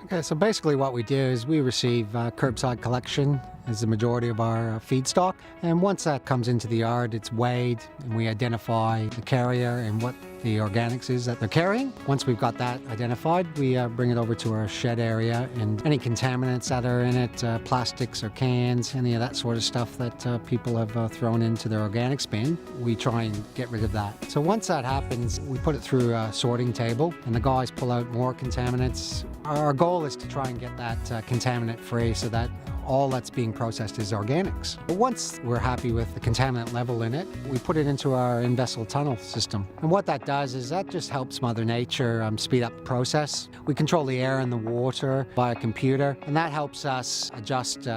Okay, so basically what we do is we receive curbside collection as the majority of our feedstock. And once that comes into the yard, it's weighed and we identify the carrier and what the organics is that they're carrying. Once we've got that identified, we bring it over to our shed area, and any contaminants that are in it, plastics or cans, any of that sort of stuff that people have thrown into their organic bin, we try and get rid of that. So once that happens, we put it through a sorting table and the guys pull out more contaminants. Our goal is to try and get that contaminant free so that all that's being processed is organics. But once we're happy with the contaminant level in it, we put it into our in-vessel tunnel system. And what that does is that just helps Mother Nature speed up the process. We control the air and the water by a computer, and that helps us adjust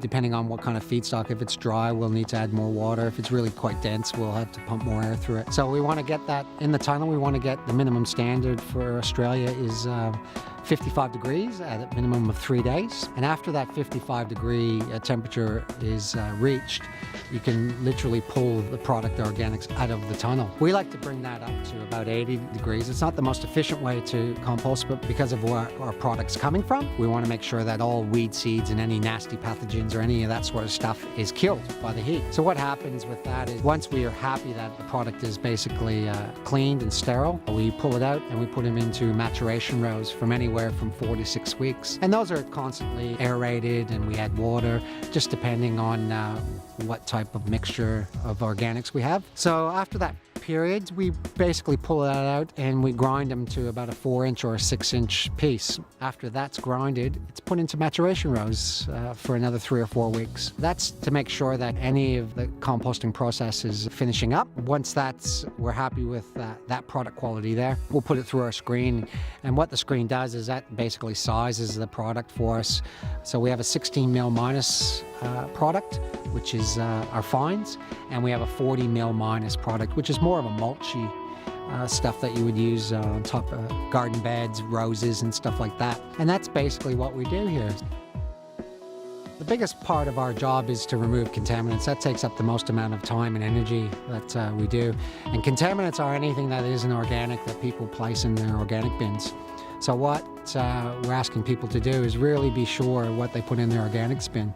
depending on what kind of feedstock. If it's dry, we'll need to add more water. If it's really quite dense, we'll have to pump more air through it. So we want to get that in the tunnel. We want to get the minimum standard for Australia is 55 degrees at a minimum of 3 days. And after that 55-degree temperature is reached, you can literally pull the product, the organics, out of the tunnel. We like to bring that up to about 80 degrees. It's not the most efficient way to compost, but because of where our product's coming from, we want to make sure that all weed seeds and any nasty pathogens or any of that sort of stuff is killed by the heat. So what happens with that is once we are happy that the product is basically cleaned and sterile, we pull it out and we put them into maturation rows from anywhere from 4 to 6 weeks. And those are constantly aerated, and we add water, just depending on what type of mixture of organics we have. So after that period, we basically pull that out and we grind them to about a 4-inch or a 6-inch piece. After that's grinded, it's put into maturation rows for another 3 or 4 weeks. That's to make sure that any of the composting process is finishing up. Once we're happy with that product quality there, we'll put it through our screen. And what the screen does is that basically sizes the product for us. So we have a 16 mil minus product, which is our fines, and we have a 40 mil minus product, which is more of a mulchy stuff that you would use on top of garden beds, roses and stuff like that. And that's basically what we do here. The biggest part of our job is to remove contaminants. That takes up the most amount of time and energy that we do. And contaminants are anything that isn't organic that people place in their organic bins. So what we're asking people to do is really be sure what they put in their organics bin.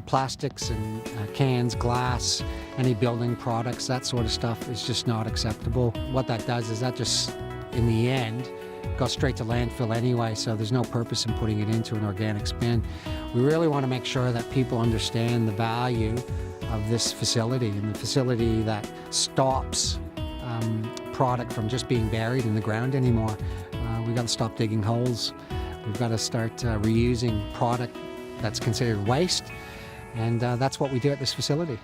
Plastics and cans, glass, any building products, that sort of stuff is just not acceptable. What that does is that just, in the end, goes straight to landfill anyway, so there's no purpose in putting it into an organics bin. We really want to make sure that people understand the value of this facility, and the facility that stops product from just being buried in the ground anymore. We've got to stop digging holes. We've got to start reusing product that's considered waste, and that's what we do at this facility.